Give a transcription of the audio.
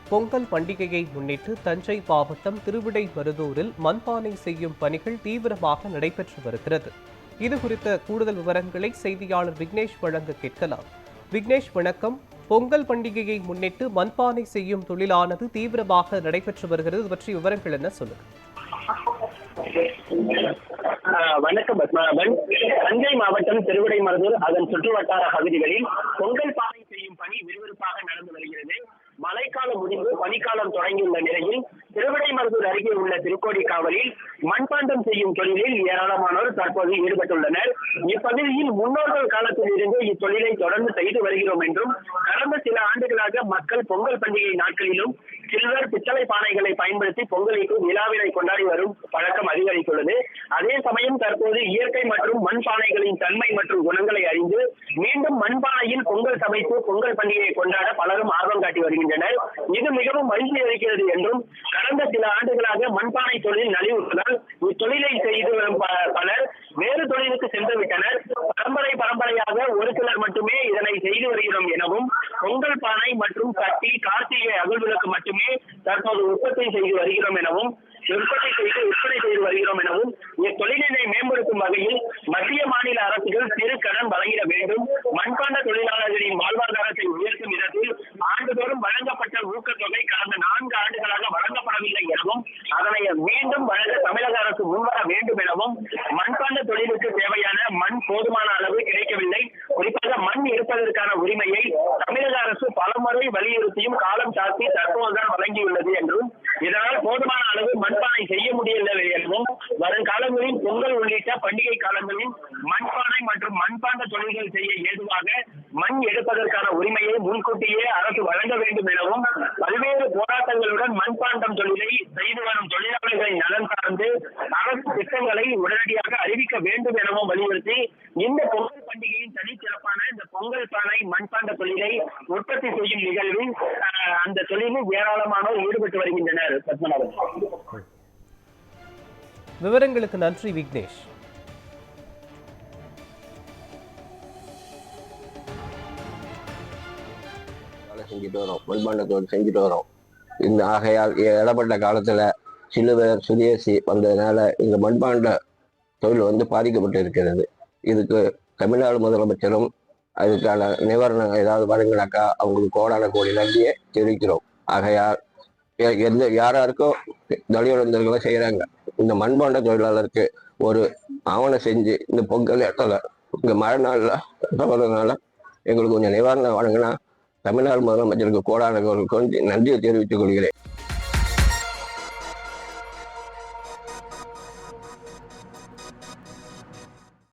பொங்கல் பண்டிகையை முன்னிட்டு தஞ்சை மாவட்டம் திருவிடைமருதூரில் மண்பானை செய்யும் பணிகள் தீவிரமாக நடைபெற்று வருகிறது. இதுகுறித்த கூடுதல் விவரங்களை செய்தியாளர் விக்னேஷ் வழங்க கேட்கலாம். விக்னேஷ், வணக்கம். பொங்கல் பண்டிகையை முன்னிட்டு மண்பானை செய்யும் தொழிலானது தீவிரமாக நடைபெற்று வருகிறது. இது பற்றி விவரங்கள் என்ன, சொல்லுங்க. வணக்கம் பத்மநாபன். தஞ்சை மாவட்டம் திருவிடைமருதூர் அதன் சுற்றுவட்டார பகுதிகளில் பொங்கல் பானை செய்யும் பணி விறுவிறுப்பாக நடந்து வருகிறது. மழைக்காலம் முடிந்து பனிக்காலம் தொடங்கியுள்ள நிலையில் திருவிடைமருதூர் அருகே உள்ள திருக்கோடிக்காவலில் மண்பாண்டம் செய்யும் தொழிலில் ஏராளமானோர் தற்போது ஈடுபட்டுள்ளனர். இப்பகுதியில் முன்னோர்கள் காலத்தில் இருந்து இத்தொழிலை தொடர்ந்து செய்து வருகிறோம் என்றும், கடந்த சில ஆண்டுகளாக மக்கள் பொங்கல் பண்டிகை நாட்களிலும் சில்வர், பித்தளை பானைகளை பயன்படுத்தி பொங்கலுக்கு விழாவினை கொண்டாடி வரும் பழக்கம் அதிகரித்துள்ளது. அதே சமயம் தற்போது இயற்கை மற்றும் மண் பானைகளின் தன்மை மற்றும் குணங்களை அறிந்து மீண்டும் மண்பானையில் பொங்கல் சமைத்து பொங்கல் பண்டிகையை கொண்டாட பலரும் ஆர்வம் காட்டி வருகின்றனர். இது மிகவும் மகிழ்ச்சி அளிக்கிறது என்றும், கடந்த சில ஆண்டுகளாக மண்பானை தொழில் நலிவுறுவதால் இத்தொழிலை செய்து வரும் பலர் வேறு தொழிலுக்கு சென்று விட்டனர். பரம்பரையாக ஒரு சிலர் மட்டுமே இதனை செய்து வருகிறோம் எனவும், பொங்கல் பானை மற்றும் சட்டி, கார்த்திகை அகல்விளக்கு மட்டுமே தற்போது உற்பத்தி செய்து வருகிறோம் எனவும், விற்பனை செய்து வருகிறோம் எனவும், இத்தொழிலினை மேம்படுத்தும் வகையில் மத்திய மாநில அரசுகள் சிறு கடன் வழங்கிட வேண்டும். மண்பாண்ட தொழிலாளர்களின் வாழ்வாதாரத்தை உயர்த்தும் விதத்தில் ஆண்டுதோறும் வழங்கப்பட்ட ஊக்கத்தொகை கடந்த 4 ஆண்டுகளாக வழங்கப்படவில்லை எனவும், அதனை மீண்டும் வழங்க தமிழக அரசு முன்வர வேண்டும் எனவும், மண்பாண்ட தொழிலுக்கு தேவையான மண் போதுமான அளவு கிடைக்கவில்லை. குறிப்பாக மண் இருப்பதற்கான உரிமையை தமிழக அரசு பலமுறை வலியுறுத்தியும் காலம் தாழ்த்தி தற்போதுதான் வழங்கியுள்ளது என்றும், இதனால் போதுமான அளவு மண்பானை செய்ய முடியவில்லை எனவும், வருங்காலங்களில் பொங்கல் உள்ளிட்ட பண்டிகை காலங்களில் மண்பானை மற்றும் மண்பாண்ட தொழில்கள் செய்ய ஏதுவாக மண் எடுப்பதற்கான உரிமையை முன்கூட்டியே அரசு வழங்க வேண்டும் எனவும், பல்வேறு போராட்டங்களுடன் மண்பாண்டம் தொழிலை செய்து வரும் தொழிலாளர்களின் நலன் சார்ந்து அரசு திட்டங்களை உடனடியாக அறிவிக்க வேண்டும் எனவும் வலியுறுத்தி, இந்த பொங்கல் பண்டிகையின் தனிச்சிறப்பான இந்த பொங்கல் பானை மண்பாண்ட தொழிலை உற்பத்தி செய்யும் நிகழ்வில் அந்த தொழிலில் ஏராளமானோர் ஈடுபட்டு வருகின்றனர். பத்மநாபன், விவரங்களுக்கு நன்றி விக்னேஷ். செஞ்சுட்டு வரோம், மண்பாண்டத்தோடு செஞ்சுட்டு வரோம். இந்த ஆகையால் இடப்பட்ட காலத்துல சிலுவர், சுதேசி வந்ததுனால இந்த மண்பாண்ட தொழில் பாதிக்கப்பட்டு இருக்கிறது. இதுக்கு தமிழ்நாடு முதலமைச்சரும் அதுக்கான நிவாரணம் ஏதாவது வழங்கினாக்கா அவங்களுக்கு கோடான கோடி நன்றியை தெரிவிக்கிறோம். ஆகையால் யாராருக்கும் தொழிலாளர்களும் செய்யறாங்க. இந்த மண்பாண்ட தொழிலாளருக்கு ஒரு ஆவணம் செஞ்சு இந்த பொங்கல் இடத்துல இங்க மழை நாள்ல வரதுனால எங்களுக்கு கொஞ்சம் நிவாரணம் வழங்கினா தமிழ்நாடு முதலமைச்சருக்கு கோடான கோடி நன்றியை தெரிவித்துக் கொள்கிறேன்.